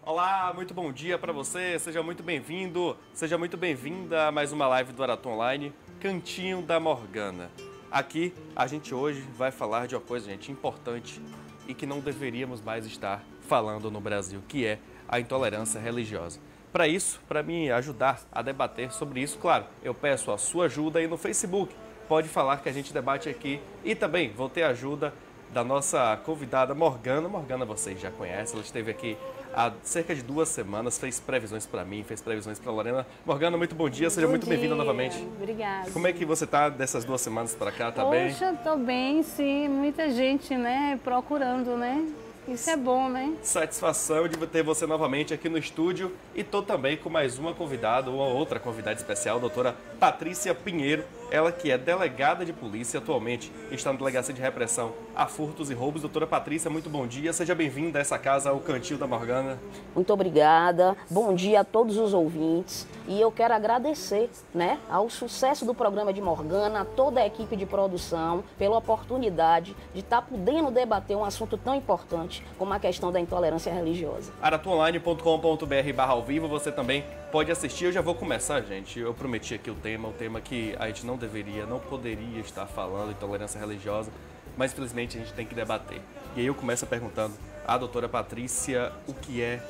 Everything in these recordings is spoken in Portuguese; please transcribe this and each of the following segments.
Olá, muito bom dia para você, seja muito bem-vindo, seja muito bem-vinda a mais uma live do Araton Online, Cantinho da Morgana. Aqui a gente hoje vai falar de uma coisa, gente, importante e que não deveríamos mais estar falando no Brasil, que é a intolerância religiosa. Para isso, para me ajudar a debater sobre isso, claro, eu peço a sua ajuda aí no Facebook, pode falar que a gente debate aqui e também vou ter a ajuda da nossa convidada Morgana. Morgana vocês já conhecem, ela esteve aqui há cerca de 2 semanas, fez previsões para mim, fez previsões para Lorena. Morgana, muito bom dia, seja muito bem-vinda novamente. Obrigada. Como é que você está dessas 2 semanas para cá, tá bem? Poxa, tô bem, sim, muita gente, né, procurando, né? Isso é bom, né? Satisfação de ter você novamente aqui no estúdio e tô também com mais uma convidada, uma outra convidada especial, a doutora Patrícia Pinheiro, ela que é delegada de polícia atualmente, está na Delegacia de Repressão a Furtos e Roubos. Doutora Patrícia, muito bom dia, seja bem-vinda a essa casa, ao Cantinho da Morgana. Muito obrigada, bom dia a todos os ouvintes e eu quero agradecer, né, ao sucesso do programa de Morgana, a toda a equipe de produção, pela oportunidade de estar podendo debater um assunto tão importante como a questão da intolerância religiosa. aratonline.com.br/ao vivo, você também pode assistir. Eu já vou começar, gente. Eu prometi aqui o tema que a gente não deveria, não poderia estar falando, intolerância religiosa, mas infelizmente a gente tem que debater. E aí eu começo perguntando à doutora Patrícia o que é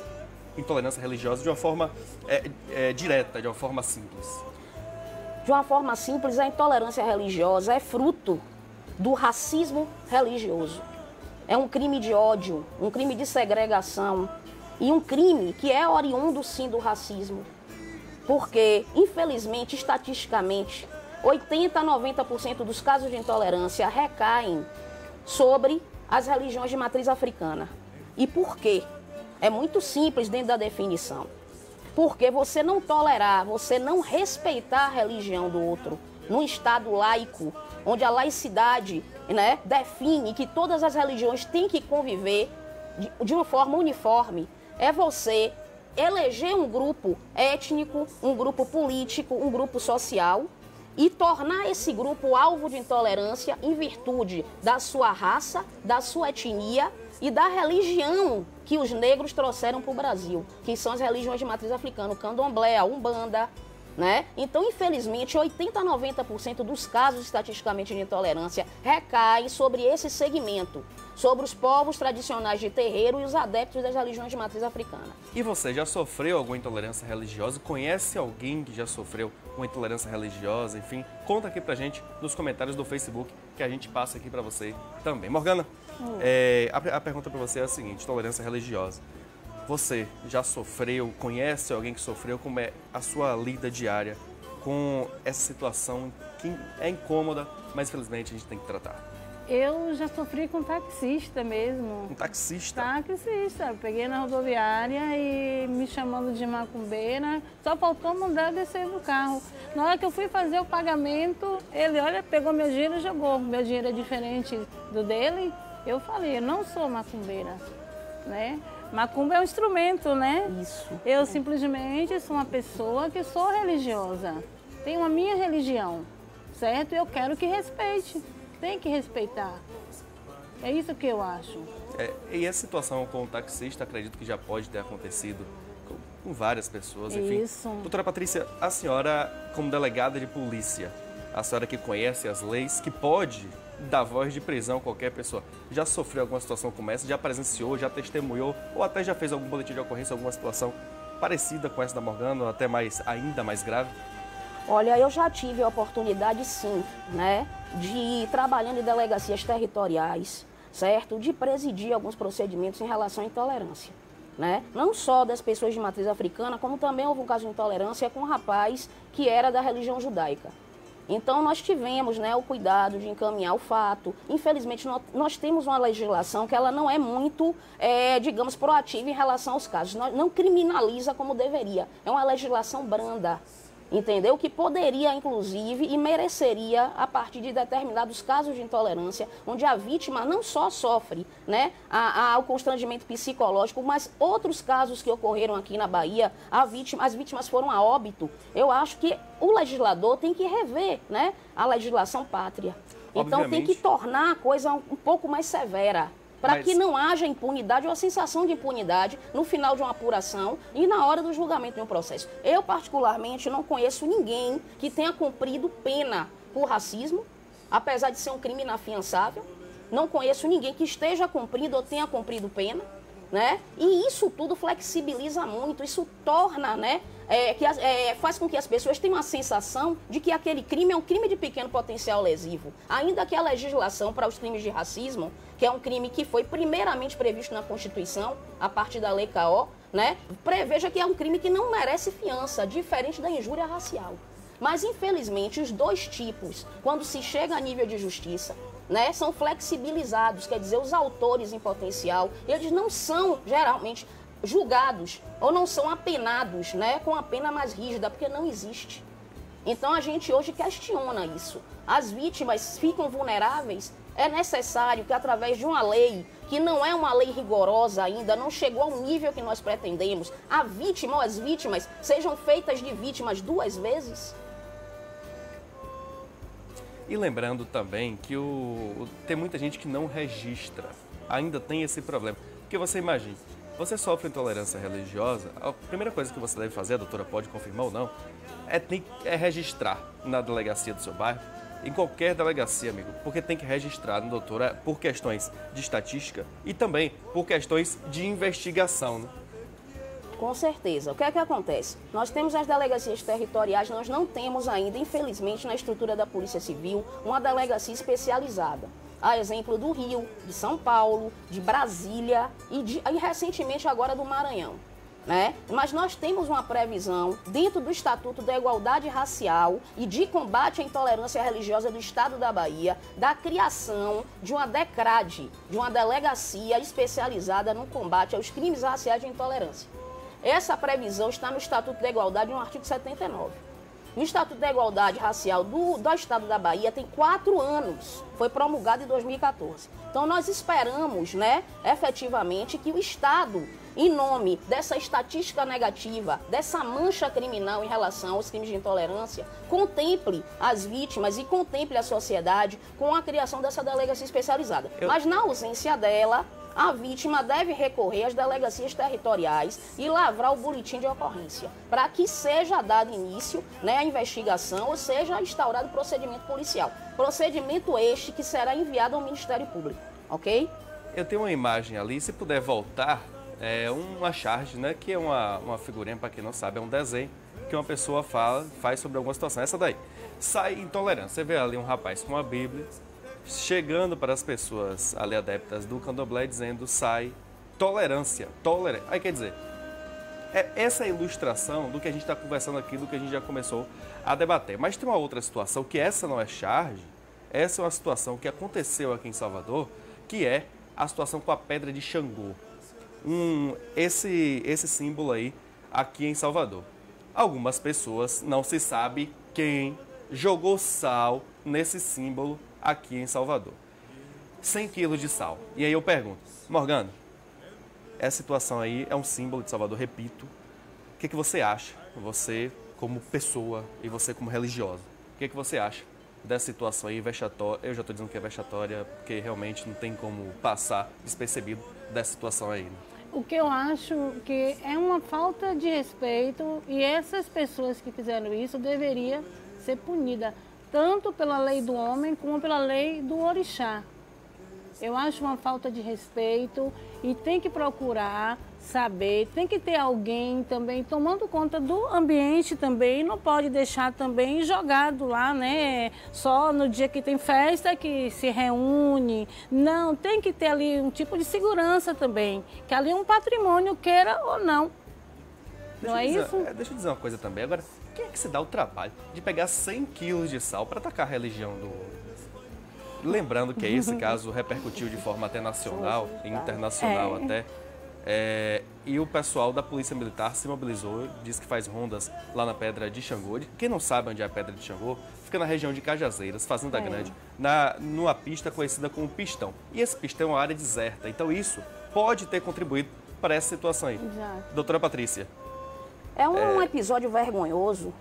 intolerância religiosa de uma forma direta, de uma forma simples. De uma forma simples, a intolerância religiosa é fruto do racismo religioso. É um crime de ódio, um crime de segregação e um crime que é oriundo, sim, do racismo. Porque, infelizmente, estatisticamente, 80% a 90% dos casos de intolerância recaem sobre as religiões de matriz africana. E por quê? É muito simples dentro da definição. Porque você não tolerar, você não respeitar a religião do outro num Estado laico, onde a laicidade, né, define que todas as religiões têm que conviver de uma forma uniforme, é você eleger um grupo étnico, um grupo político, um grupo social e tornar esse grupo alvo de intolerância em virtude da sua raça, da sua etnia e da religião que os negros trouxeram para o Brasil, que são as religiões de matriz africana, o candomblé, a umbanda, né? Então, infelizmente, 80% a 90% dos casos estatisticamente de intolerância recaem sobre esse segmento, sobre os povos tradicionais de terreiro e os adeptos das religiões de matriz africana. E você já sofreu alguma intolerância religiosa? Conhece alguém que já sofreu uma intolerância religiosa? Enfim, conta aqui pra gente nos comentários do Facebook que a gente passa aqui pra você também. Morgana, a pergunta pra você é a seguinte: intolerância religiosa. Você já sofreu, conhece alguém que sofreu? Como é a sua lida diária com essa situação que é incômoda, mas infelizmente a gente tem que tratar? Eu já sofri com taxista mesmo. Um taxista? Taxista. Peguei na rodoviária e me chamando de macumbeira. Só faltou mandar eu descer do carro. Na hora que eu fui fazer o pagamento, ele, olha, pegou meu dinheiro e jogou. Meu dinheiro é diferente do dele. Eu falei, eu não sou macumbeira, né? Macumba é um instrumento, né? Isso. Eu simplesmente sou uma pessoa que sou religiosa. Tenho a minha religião, certo? E eu quero que respeite. Tem que respeitar. É isso que eu acho. E essa situação com o taxista, acredito que já pode ter acontecido com várias pessoas, enfim. Isso. Doutora Patrícia, a senhora, como delegada de polícia, a senhora que conhece as leis, que pode dar voz de prisão a qualquer pessoa, já sofreu alguma situação como essa? Já presenciou, já testemunhou, ou até já fez algum boletim de ocorrência, alguma situação parecida com essa da Morgana, ou até ainda mais grave? Olha, eu já tive a oportunidade, sim, né, de ir trabalhando em delegacias territoriais, certo? De presidir alguns procedimentos em relação à intolerância. né? Não só das pessoas de matriz africana, como também houve um caso de intolerância com um rapaz que era da religião judaica. Então, nós tivemos, né, o cuidado de encaminhar o fato. Infelizmente, nós temos uma legislação que ela não é muito, digamos, proativa em relação aos casos. Não criminaliza como deveria. É uma legislação branda, entendeu? Que poderia, inclusive, e mereceria, a partir de determinados casos de intolerância, onde a vítima não só sofre, né, o constrangimento psicológico, mas outros casos que ocorreram aqui na Bahia, as vítimas foram a óbito. Eu acho que o legislador tem que rever, né, a legislação pátria. Então, Obviamente. tem que tornar a coisa um pouco mais severa, para que não haja impunidade ou a sensação de impunidade no final de uma apuração e na hora do julgamento de um processo. Eu, particularmente, não conheço ninguém que tenha cumprido pena por racismo, apesar de ser um crime inafiançável. Não conheço ninguém que esteja cumprindo ou tenha cumprido pena, né? E isso tudo flexibiliza muito, isso torna, né, faz com que as pessoas tenham a sensação de que aquele crime é um crime de pequeno potencial lesivo. Ainda que a legislação para os crimes de racismo, que é um crime que foi primeiramente previsto na Constituição, a partir da Lei K.O., né, preveja que é um crime que não merece fiança, diferente da injúria racial. Mas, infelizmente, os dois tipos, quando se chega a nível de justiça, né, são flexibilizados, quer dizer, os autores em potencial, eles não são, geralmente, julgados ou não são apenados, né, com a pena mais rígida, porque não existe. Então, a gente hoje questiona isso. As vítimas ficam vulneráveis. É necessário que, através de uma lei, que não é uma lei rigorosa ainda, não chegou ao nível que nós pretendemos, a vítima ou as vítimas sejam feitas de vítimas duas vezes. E lembrando também que tem muita gente que não registra, ainda tem esse problema. Porque você imagina, você sofre intolerância religiosa, a primeira coisa que você deve fazer, a doutora pode confirmar ou não, é registrar na delegacia do seu bairro, em qualquer delegacia, amigo, porque tem que registrar, doutora, por questões de estatística e também por questões de investigação, né? Com certeza. O que é que acontece? Nós temos as delegacias territoriais, nós não temos ainda, infelizmente, na estrutura da Polícia Civil, uma delegacia especializada. A exemplo do Rio, de São Paulo, de Brasília e recentemente agora do Maranhão, né? Mas nós temos uma previsão dentro do Estatuto da Igualdade Racial e de Combate à Intolerância Religiosa do Estado da Bahia, da criação de uma DECRAD, de uma delegacia especializada no combate aos crimes raciais de intolerância. Essa previsão está no Estatuto da Igualdade, no artigo 79. O Estatuto da Igualdade Racial do Estado da Bahia tem 4 anos, foi promulgado em 2014. Então, nós esperamos, né, efetivamente, que o Estado, em nome dessa estatística negativa, dessa mancha criminal em relação aos crimes de intolerância, contemple as vítimas e contemple a sociedade com a criação dessa delegacia especializada. Mas, na ausência dela, a vítima deve recorrer às delegacias territoriais e lavrar o boletim de ocorrência, para que seja dado início, né, à investigação, ou seja instaurado o procedimento policial. Procedimento este que será enviado ao Ministério Público, ok? Eu tenho uma imagem ali, se puder voltar, uma charge, né, que é uma figurinha, para quem não sabe, é um desenho que uma pessoa faz sobre alguma situação. Essa daí, sai intolerância. Você vê ali um rapaz com a Bíblia, chegando para as pessoas ali adeptas do candomblé, dizendo sai tolerância, Aí quer dizer, essa ilustração do que a gente está conversando aqui, do que a gente já começou a debater. Mas tem uma outra situação, que essa não é charge, essa é uma situação que aconteceu aqui em Salvador, que é a situação com a pedra de Xangô. Esse símbolo aí, aqui em Salvador. Algumas pessoas, não se sabe quem jogou sal nesse símbolo aqui em Salvador. 100 quilos de sal. E aí eu pergunto, Morgana, essa situação aí é um símbolo de Salvador, repito. O que você acha? Você como pessoa e você como religiosa. O que você acha dessa situação aí vexatória? Eu já estou dizendo que é vexatória, porque realmente não tem como passar despercebido dessa situação aí, né? O que eu acho que é uma falta de respeito e essas pessoas que fizeram isso deveriam ser punidas, tanto pela lei do homem como pela lei do orixá. Eu acho uma falta de respeito e tem que procurar saber, tem que ter alguém também tomando conta do ambiente também, não pode deixar também jogado lá, né? Só no dia que tem festa que se reúne. Não, tem que ter ali um tipo de segurança também, que ali é um patrimônio, queira ou não. Não é isso? Deixa eu dizer uma coisa também. Agora, quem é que se dá o trabalho de pegar 100 quilos de sal para atacar a religião do outro? Lembrando que esse caso repercutiu de forma até nacional e internacional até. E o pessoal da Polícia Militar se mobilizou, disse que faz rondas lá na Pedra de Xangô. Quem não sabe onde é a Pedra de Xangô, fica na região de Cajazeiras, Fazenda Grande, numa pista conhecida como Pistão. E esse pistão é uma área deserta, então isso pode ter contribuído para essa situação aí. Exato. Doutora Patrícia. É um episódio vergonhoso.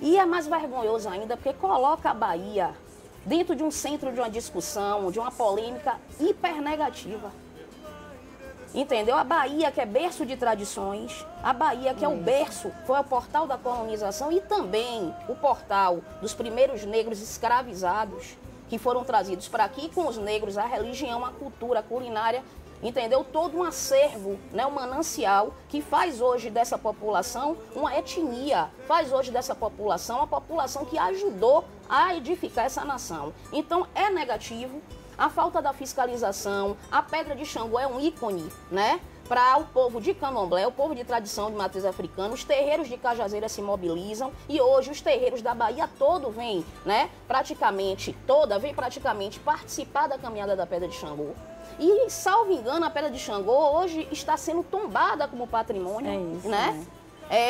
E é mais vergonhoso ainda porque coloca a Bahia dentro de um centro de uma discussão, de uma polêmica hiper negativa. Entendeu? A Bahia, que é berço de tradições, a Bahia, que é o berço, foi o portal da colonização e também o portal dos primeiros negros escravizados que foram trazidos para aqui com os negros, a religião, a cultura, a culinária, entendeu? Todo um acervo, né, um manancial que faz hoje dessa população uma etnia, faz hoje dessa população uma população que ajudou a edificar essa nação. Então é negativo. A falta da fiscalização, a Pedra de Xangô é um ícone, né? Para o povo de Candomblé, o povo de tradição de matriz africana, os terreiros de Cajazeiras se mobilizam e hoje os terreiros da Bahia todo vêm, né? Praticamente participar da caminhada da Pedra de Xangô. E, salvo engano, a Pedra de Xangô hoje está sendo tombada como patrimônio, né?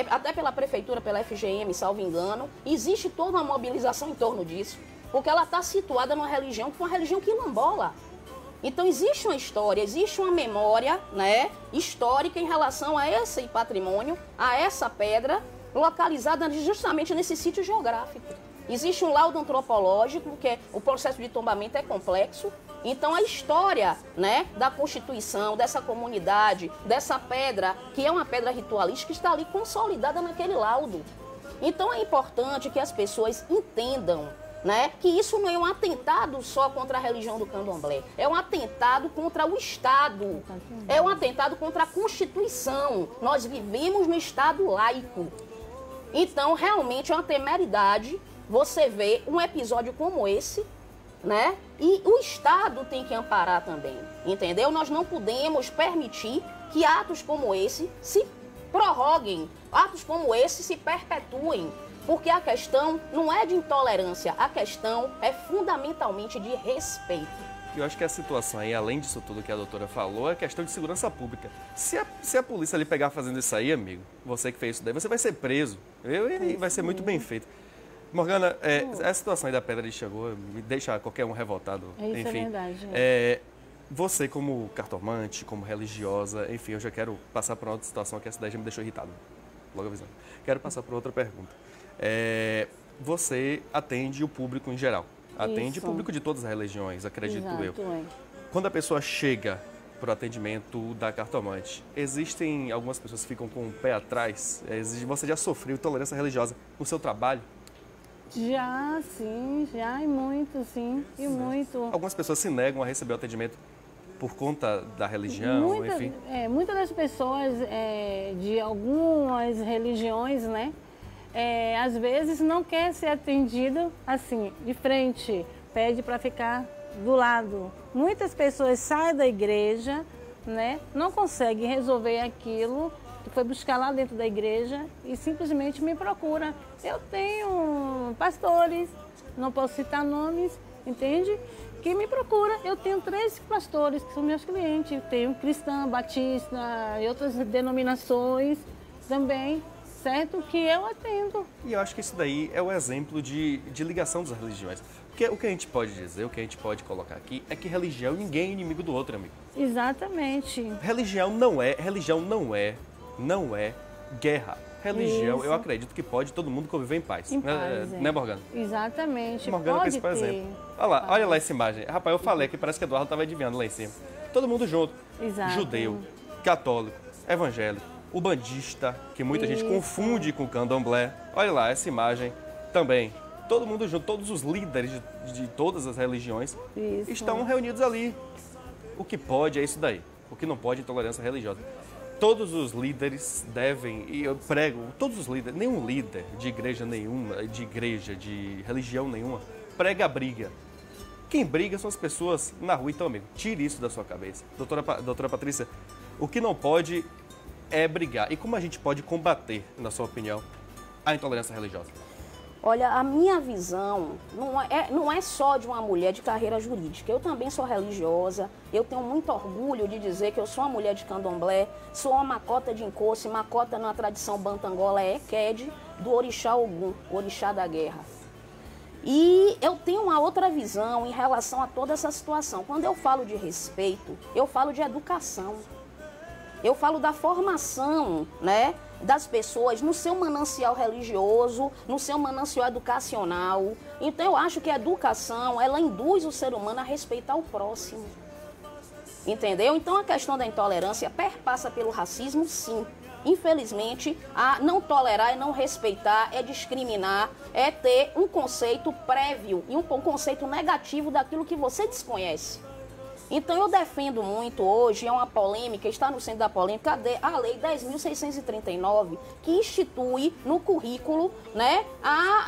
Até pela prefeitura, pela FGM, salvo engano, existe toda uma mobilização em torno disso. Porque ela está situada numa religião que foi uma religião quilombola. Então existe uma história, existe uma memória, né, histórica em relação a esse patrimônio, a essa pedra, localizada justamente nesse sítio geográfico. Existe um laudo antropológico, que o processo de tombamento é complexo. Então a história, né, da constituição, dessa comunidade, dessa pedra, que é uma pedra ritualística, está ali consolidada naquele laudo. Então é importante que as pessoas entendam, né, que isso não é um atentado só contra a religião do Candomblé, é um atentado contra o Estado, é um atentado contra a Constituição. Nós vivemos no Estado laico. Então, realmente é uma temeridade você ver um episódio como esse, né? E o Estado tem que amparar também, entendeu? Nós não podemos permitir que atos como esse se prorroguem, atos como esse se perpetuem. Porque a questão não é de intolerância, a questão é fundamentalmente de respeito. Eu acho que a situação aí, além disso tudo que a doutora falou, é questão de segurança pública. Se a polícia ali pegar fazendo isso aí, amigo, você que fez isso daí, você vai ser preso. E vai ser muito bem feito. Morgana, a situação aí da Pedra de Xangô me deixa qualquer um revoltado. Isso enfim, é verdade. Você como cartomante, como religiosa, enfim, eu já quero passar por uma outra situação que essa daí já me deixou irritado. Logo avisando. Quero passar por outra pergunta. Você atende o público em geral. Atende o público de todas as religiões, acredito eu. Quando a pessoa chega para o atendimento da cartomante, existem algumas pessoas que ficam com o pé atrás? Você já sofreu intolerância religiosa no seu trabalho? Já, sim, já, e muito, sim, e muito. Algumas pessoas se negam a receber o atendimento por conta da religião, enfim? Muitas das pessoas de algumas religiões, né, às vezes não quer ser atendido assim, de frente, pede para ficar do lado. Muitas pessoas saem da igreja, né, não conseguem resolver aquilo, foi buscar lá dentro da igreja e simplesmente me procura. Eu tenho pastores, não posso citar nomes, entende? Que me procura. Eu tenho 3 pastores que são meus clientes. Eu tenho cristã, batista e outras denominações também, certo? Que eu atendo. E eu acho que isso daí é o exemplo de ligação das religiões. Porque o que a gente pode dizer, o que a gente pode colocar aqui é que religião, ninguém é inimigo do outro, amigo. Exatamente. Religião não é guerra. Religião, eu acredito que pode todo mundo conviver em paz. Né, Morgana? Exatamente. Morgana pode fez, por exemplo. Olha lá essa imagem. Rapaz, eu falei que parece que Eduardo estava adivinhando lá em cima. Todo mundo junto. Exato. Judeu, católico, evangélico, ubandista, que muita gente confunde com candomblé. Olha lá essa imagem também. Todo mundo junto, todos os líderes de todas as religiões estão reunidos ali. O que pode é isso daí. O que não pode é intolerância religiosa. todos os líderes devem, e eu prego, todos os líderes, nenhum líder de igreja nenhuma, de religião nenhuma, prega a briga. Quem briga são as pessoas na rua. Então, amigo, tire isso da sua cabeça. Doutora Patrícia, o que não pode é brigar. E como a gente pode combater, na sua opinião, a intolerância religiosa? Olha, a minha visão não é só de uma mulher de carreira jurídica. Eu também sou religiosa, eu tenho muito orgulho de dizer que eu sou uma mulher de candomblé, sou uma macota de encosse, macota na tradição bantangola é Ekede, do orixá Ogum, orixá da guerra. E eu tenho uma outra visão em relação a toda essa situação. Quando eu falo de respeito, eu falo de educação. Eu falo da formação, né, das pessoas no seu manancial religioso, no seu manancial educacional. Então eu acho que a educação, ela induz o ser humano a respeitar o próximo. Entendeu? Então a questão da intolerância perpassa pelo racismo, sim. Infelizmente, a não tolerar e não respeitar é discriminar, é ter um conceito prévio e um conceito negativo daquilo que você desconhece. Então eu defendo muito hoje, é uma polêmica, está no centro da polêmica, a Lei 10.639, que institui no currículo, né,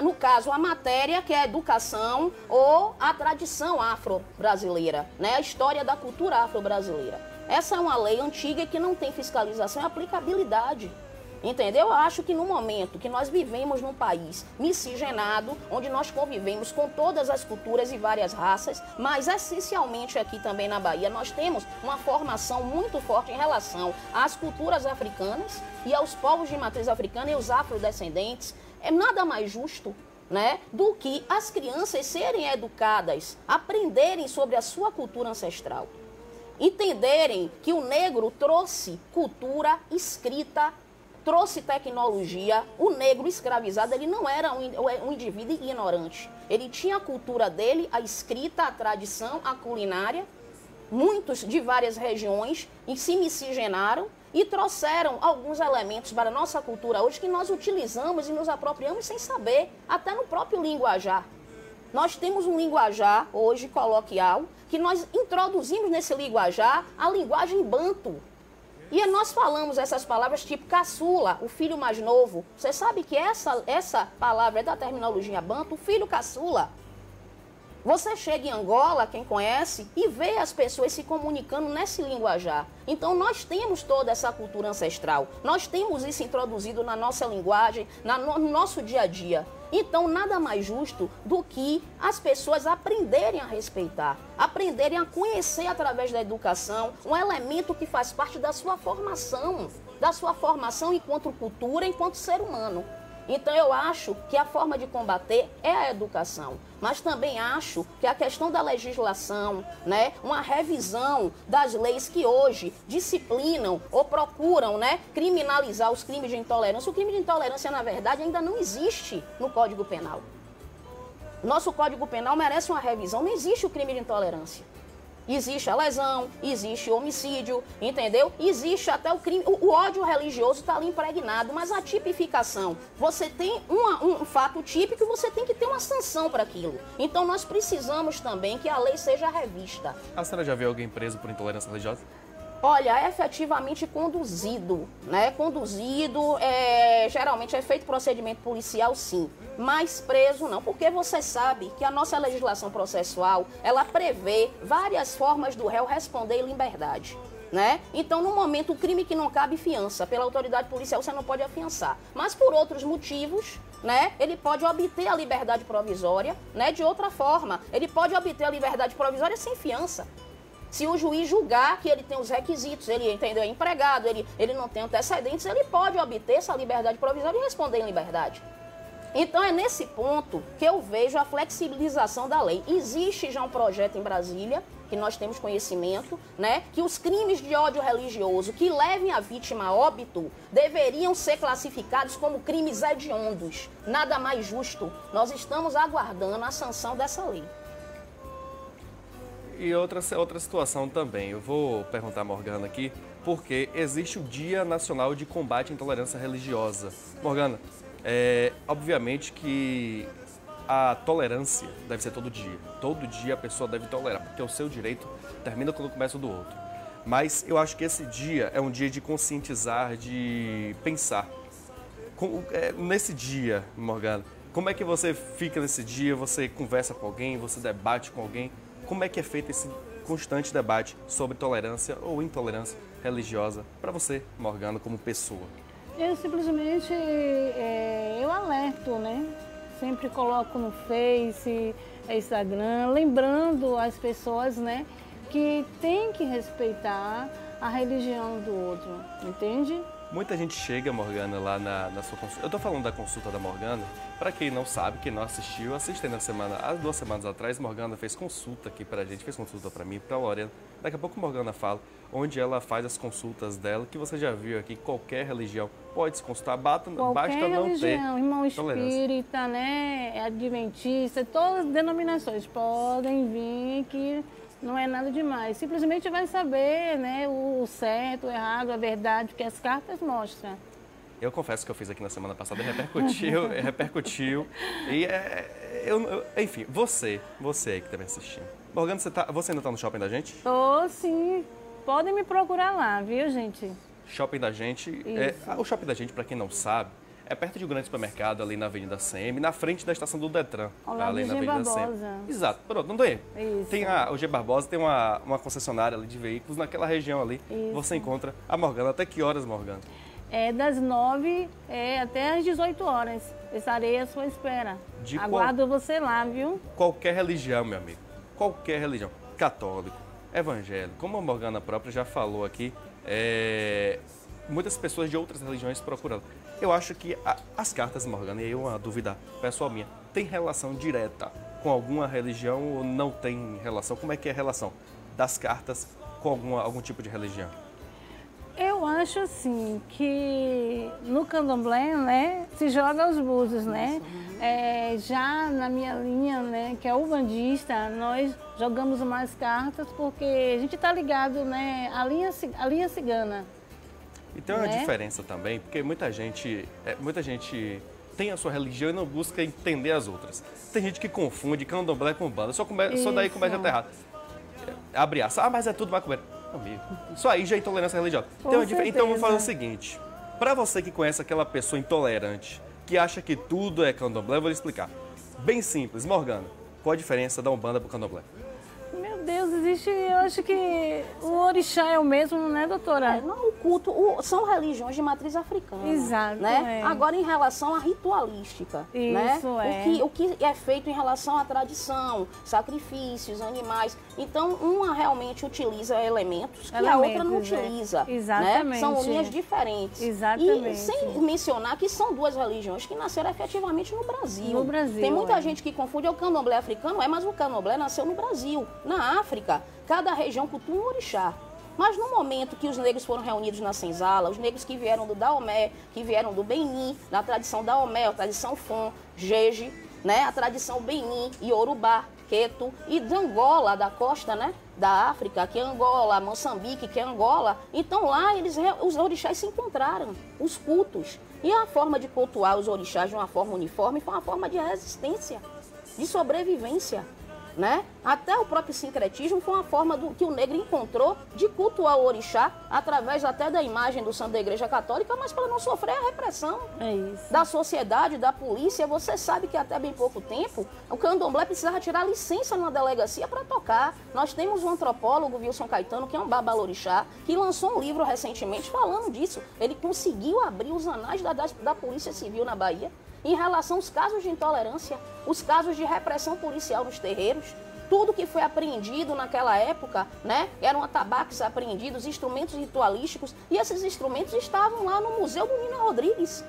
no caso, a matéria que é a educação ou a tradição afro-brasileira, né, a história da cultura afro-brasileira. Essa é uma lei antiga que não tem fiscalização e aplicabilidade. Entendeu? Eu acho que no momento que nós vivemos num país miscigenado, onde nós convivemos com todas as culturas e várias raças, mas essencialmente aqui também na Bahia, nós temos uma formação muito forte em relação às culturas africanas e aos povos de matriz africana e os afrodescendentes. É nada mais justo, né, do que as crianças serem educadas, aprenderem sobre a sua cultura ancestral. Entenderem que o negro trouxe cultura, escrita, trouxe tecnologia. O negro escravizado, ele não era um indivíduo ignorante. Ele tinha a cultura dele, a escrita, a tradição, a culinária. Muitos de várias regiões se miscigenaram e trouxeram alguns elementos para a nossa cultura hoje que nós utilizamos e nos apropriamos sem saber, até no próprio linguajar. Nós temos um linguajar hoje coloquial que nós introduzimos nesse linguajar a linguagem banto. E nós falamos essas palavras tipo caçula, o filho mais novo. Você sabe que essa palavra é da terminologia banto, o filho caçula. Você chega em Angola, quem conhece, e vê as pessoas se comunicando nesse linguajar. Então nós temos toda essa cultura ancestral. Nós temos isso introduzido na nossa linguagem, no nosso dia a dia. Então nada mais justo do que as pessoas aprenderem a respeitar, aprenderem a conhecer através da educação um elemento que faz parte da sua formação enquanto cultura, enquanto ser humano. Então eu acho que a forma de combater é a educação, mas também acho que a questão da legislação, né, uma revisão das leis que hoje disciplinam ou procuram, né, criminalizar os crimes de intolerância. O crime de intolerância, na verdade, ainda não existe no Código Penal. Nosso Código Penal merece uma revisão, não existe o crime de intolerância. Existe a lesão, existe o homicídio, entendeu? Existe até o crime, o ódio religioso está ali impregnado, mas a tipificação, você tem um fato típico e você tem que ter uma sanção para aquilo. Então nós precisamos também que a lei seja revista. A senhora já viu alguém preso por intolerância religiosa? Olha, é efetivamente conduzido, né? Geralmente é feito procedimento policial, sim, mas preso não, porque você sabe que a nossa legislação processual, ela prevê várias formas do réu responder em liberdade, né? Então, no momento, o crime que não cabe fiança, pela autoridade policial você não pode afiançar, mas por outros motivos, né, ele pode obter a liberdade provisória, né, de outra forma, ele pode obter a liberdade provisória sem fiança. Se o juiz julgar que ele tem os requisitos, ele, entendeu, é empregado, ele não tem antecedentes, ele pode obter essa liberdade provisória e responder em liberdade. Então é nesse ponto que eu vejo a flexibilização da lei. Existe já um projeto em Brasília, que nós temos conhecimento, né, que os crimes de ódio religioso que levem a vítima a óbito deveriam ser classificados como crimes hediondos. Nada mais justo. Nós estamos aguardando a sanção dessa lei. E outra situação também, eu vou perguntar a Morgana aqui, porque existe o Dia Nacional de Combate à Intolerância Religiosa. Morgana, obviamente que a tolerância deve ser todo dia. Todo dia a pessoa deve tolerar, porque o seu direito termina quando começa o do outro. Mas eu acho que esse dia é um dia de conscientizar, de pensar. Nesse dia, Morgana, como é que você fica nesse dia? Você conversa com alguém, você debate com alguém? Como é que é feito esse constante debate sobre tolerância ou intolerância religiosa para você, Morgana, como pessoa? Eu simplesmente, eu alerto, né? Sempre coloco no Face, Instagram, lembrando as pessoas, né, que tem que respeitar a religião do outro, entende? Muita gente chega, Morgana, lá na sua consulta. Eu estou falando da consulta da Morgana. Para quem não sabe, quem não assistiu, assiste há 2 semanas atrás, Morgana fez consulta aqui pra gente, fez consulta para mim, para a Lorena. Daqui a pouco Morgana fala, onde ela faz as consultas dela, que você já viu aqui, qualquer religião pode se consultar, basta não religião, ter irmão tolerância. espírita, né, adventista, todas as denominações podem vir que não é nada demais. Simplesmente vai saber, né, o certo, o errado, a verdade, que as cartas mostram. Eu confesso que eu fiz aqui na semana passada e repercutiu. E enfim, você aí que está me assistindo. Morgana, você ainda está no shopping da gente? Tô sim. Podem me procurar lá, viu, gente? Shopping da gente. O shopping da gente, para quem não sabe, é perto de um grande supermercado ali na Avenida CM, na frente da estação do Detran. Ao lado ali do na G. Avenida Barbosa. CM. Exato, pronto, não tem. Isso. Tem o G. Barbosa, tem uma concessionária ali de veículos naquela região ali. Isso. Você encontra a Morgana. Até que horas, Morgana? Das 9 até às 18 horas. Estarei à sua espera. Aguardo você lá, viu? Qualquer religião, meu amigo. Qualquer religião. Católico, evangélico. Como a Morgana própria já falou aqui, muitas pessoas de outras religiões procuram. Eu acho que as cartas, Morgana, e aí uma dúvida pessoal minha, tem relação direta com alguma religião ou não tem relação? Como é que é a relação das cartas com algum tipo de religião? Eu acho assim que no candomblé, né, se joga os búzios, né? Já na minha linha, né, que é o bandista, nós jogamos mais cartas porque a gente está ligado, né, à linha cigana. E tem uma diferença também, porque muita gente tem a sua religião e não busca entender as outras. Tem gente que confunde candomblé com banda, só daí começa a estar errado. Abre aspas, mas é tudo macumbeiro. Amigo, isso aí já é intolerância religiosa. Então vamos fazer o seguinte, para você que conhece aquela pessoa intolerante, que acha que tudo é candomblé, eu vou lhe explicar. Bem simples, Morgana, qual a diferença da Umbanda pro candomblé? Meu Deus, eu acho que o orixá é o mesmo, né, doutora? Não, o culto, são religiões de matriz africana. Exato. Né? Agora, em relação à ritualística, isso, né? O que é feito em relação à tradição, sacrifícios, animais. Então, uma realmente utiliza elementos que a outra não utiliza. Exatamente. Né? São linhas diferentes. Exatamente. E sem mencionar que são 2 religiões que nasceram efetivamente no Brasil. No Brasil. Tem muita gente que confunde o candomblé africano, mas o candomblé nasceu no Brasil. Na África, cada região cultua um orixá. Mas no momento que os negros foram reunidos na senzala, os negros que vieram do Daomé, que vieram do Benin, na tradição Daomé, a tradição Fon, Jeje, né, a tradição Benin, Yorubá, Queto, e de Angola, da costa, né, da África, que é Angola, Moçambique, que é Angola. Então lá os orixás se encontraram, os cultos. E a forma de cultuar os orixás de uma forma uniforme foi uma forma de resistência, de sobrevivência. Né? Até o próprio sincretismo foi uma forma que o negro encontrou de cultuar o orixá através até da imagem do santo da Igreja Católica, mas para não sofrer a repressão da sociedade, da polícia. Você sabe que até bem pouco tempo o candomblé precisava tirar licença numa delegacia para tocar. Nós temos um antropólogo, Wilson Caetano, que é um babalorixá, que lançou um livro recentemente falando disso. Ele conseguiu abrir os anais da Polícia Civil na Bahia em relação aos casos de intolerância, os casos de repressão policial nos terreiros. Tudo que foi apreendido naquela época, né, eram atabaques apreendidos, instrumentos ritualísticos, e esses instrumentos estavam lá no Museu do Nina Rodrigues,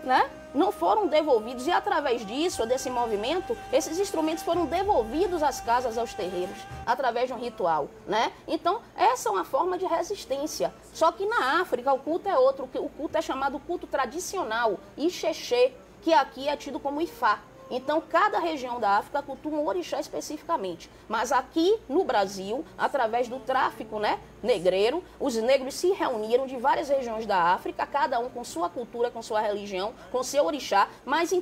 né? Não foram devolvidos, e através disso, desse movimento, esses instrumentos foram devolvidos às casas, aos terreiros, através de um ritual, né? Então, essa é uma forma de resistência. Só que na África o culto é outro, o culto é chamado culto tradicional, Ixexê, que aqui é tido como Ifá. Então, cada região da África cultua um orixá especificamente. Mas aqui no Brasil, através do tráfico, né, negreiro, os negros se reuniram de várias regiões da África, cada um com sua cultura, com sua religião, com seu orixá, mas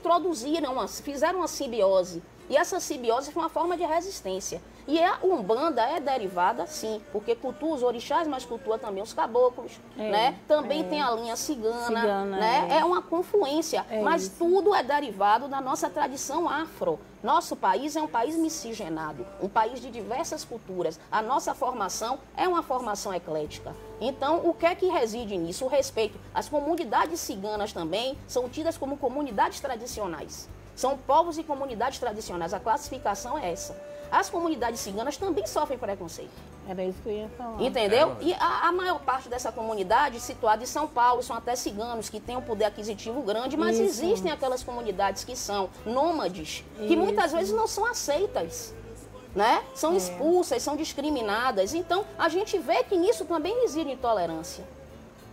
fizeram uma simbiose, E essa simbiose foi uma forma de resistência. E a Umbanda é derivada, sim, porque cultua os orixás, mas cultua também os caboclos, né? Também tem a linha cigana, né? É uma confluência, mas tudo é derivado da nossa tradição afro. Nosso país é um país miscigenado, um país de diversas culturas. A nossa formação é uma formação eclética. Então, o que é que reside nisso? O respeito. As comunidades ciganas também são tidas como comunidades tradicionais. São povos e comunidades tradicionais. A classificação é essa. As comunidades ciganas também sofrem preconceito. Era isso que eu ia falar. Entendeu? E a maior parte dessa comunidade situada em São Paulo são até ciganos, que têm um poder aquisitivo grande, mas existem aquelas comunidades que são nômades, que muitas vezes não são aceitas, né? São expulsas, são discriminadas. Então, a gente vê que nisso também reside intolerância.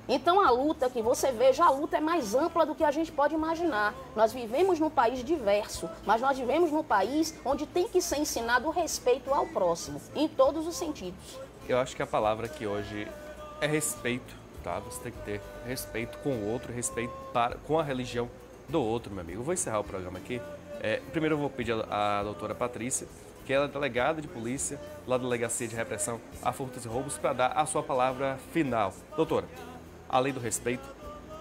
Então, a luta que você veja, a luta é mais ampla do que a gente pode imaginar. Nós vivemos num país diverso, mas nós vivemos num país onde tem que ser ensinado o respeito ao próximo, em todos os sentidos. Eu acho que a palavra aqui hoje é respeito, tá? Você tem que ter respeito com o outro, respeito com a religião do outro, meu amigo. Eu vou encerrar o programa aqui. Primeiro eu vou pedir à doutora Patrícia, que ela é delegada de polícia, lá da Delegacia de Repressão a Furtos e Roubos, para dar a sua palavra final. Doutora, além do respeito,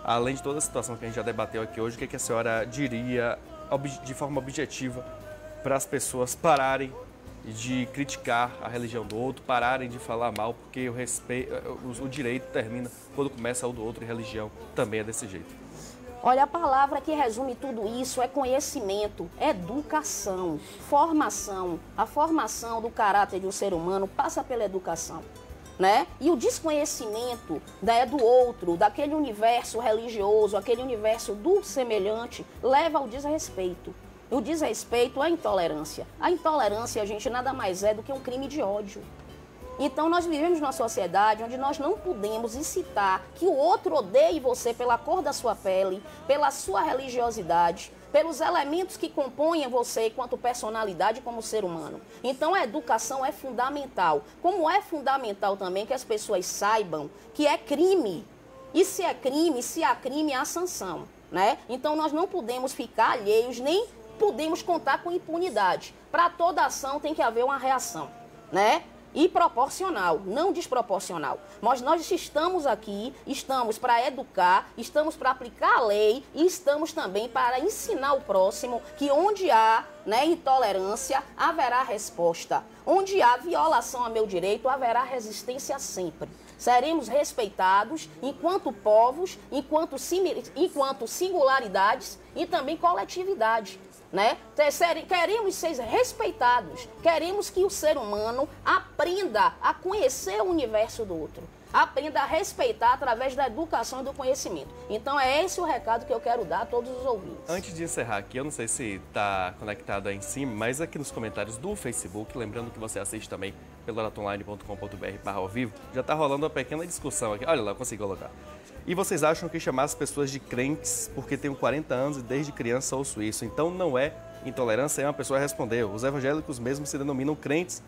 além de toda a situação que a gente já debateu aqui hoje, o que a senhora diria de forma objetiva para as pessoas pararem de criticar a religião do outro, pararem de falar mal, porque o direito termina quando começa o do outro, e religião também é desse jeito? Olha, a palavra que resume tudo isso é conhecimento, educação, formação. A formação do caráter do ser humano passa pela educação. Né? E o desconhecimento do outro, daquele universo religioso, aquele universo do semelhante, leva ao desrespeito. O desrespeito à intolerância. A intolerância, gente, nada mais é do que um crime de ódio. Então, nós vivemos numa sociedade onde nós não podemos incitar que o outro odeie você pela cor da sua pele, pela sua religiosidade, pelos elementos que compõem você enquanto personalidade como ser humano. Então, a educação é fundamental. Como é fundamental também que as pessoas saibam que é crime. E se é crime, se há crime, há sanção, né? Então, nós não podemos ficar alheios, nem podemos contar com impunidade. Para toda ação tem que haver uma reação, né? E proporcional, não desproporcional. Mas nós estamos aqui, estamos para educar, estamos para aplicar a lei e estamos também para ensinar o próximo que onde há intolerância, haverá resposta. Onde há violação a meu direito, haverá resistência sempre. Seremos respeitados enquanto povos, enquanto singularidades e também coletividade. Né? Queremos ser respeitados, queremos que o ser humano aprenda a conhecer o universo do outro, aprenda a respeitar através da educação e do conhecimento. Então é esse o recado que eu quero dar a todos os ouvintes. Antes de encerrar aqui, eu não sei se está conectado aí em cima, mas aqui nos comentários do Facebook, lembrando que você assiste também pelo aratonline.com.br/ao-vivo, já está rolando uma pequena discussão aqui. Olha lá, eu consegui colocar. E vocês acham que chamar as pessoas de crentes porque tenho 40 anos e desde criança ouço isso, então não é intolerância? Aí uma pessoa respondeu, os evangélicos mesmo se denominam crentes,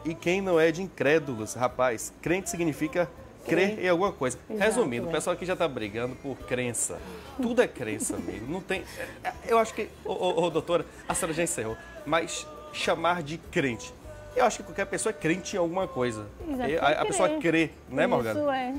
e quem não é de incrédulos, rapaz, crente significa crer em alguma coisa. Exato, resumindo, o pessoal aqui já está brigando por crença. Tudo é crença mesmo, não tem... Eu acho que, doutora, a senhora já encerrou, mas chamar de crente, eu acho que qualquer pessoa é crente em alguma coisa. A pessoa crê, né, Morgana? Isso é.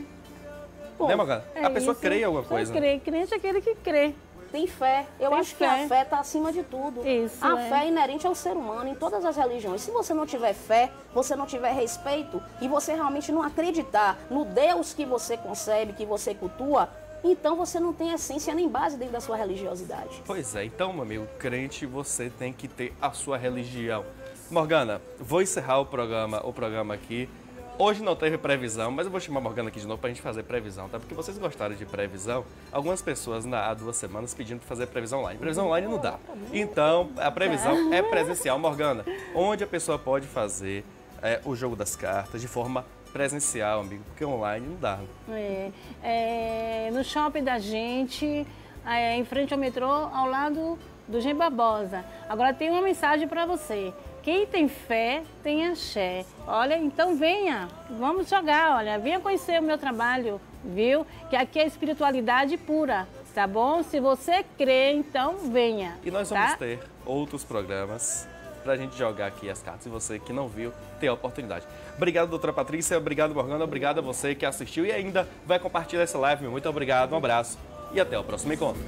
Né, Morgana? A pessoa crê em alguma coisa. Crente é aquele que crê. Tem fé. Eu acho que a fé está acima de tudo. Isso, a fé é inerente ao ser humano, em todas as religiões. Se você não tiver fé, você não tiver respeito e você realmente não acreditar no Deus que você concebe, que você cultua, então você não tem essência nem base dentro da sua religiosidade. Pois é. Então, meu amigo, crente, você tem que ter a sua religião. Morgana, vou encerrar o programa aqui. Hoje não teve previsão, mas eu vou chamar a Morgana aqui de novo para a gente fazer previsão, tá? Porque vocês gostaram de previsão. Algumas pessoas há 2 semanas pedindo para fazer previsão online. Previsão online não dá. Então, a previsão é presencial. Morgana, onde a pessoa pode fazer o jogo das cartas de forma presencial, amigo? Porque online não dá. No shopping da gente, em frente ao metrô, ao lado do Gen Barbosa. Agora tem uma mensagem para você. Quem tem fé, tem axé. Olha, então venha, vamos jogar, olha, venha conhecer o meu trabalho, viu? Que aqui é espiritualidade pura, tá bom? Se você crê, então venha. E nós vamos ter outros programas pra gente jogar aqui as cartas. E você que não viu, tem a oportunidade. Obrigado, doutora Patrícia. Obrigado, Morgana. Obrigado a você que assistiu e ainda vai compartilhar essa live. Muito obrigado, um abraço e até o próximo encontro.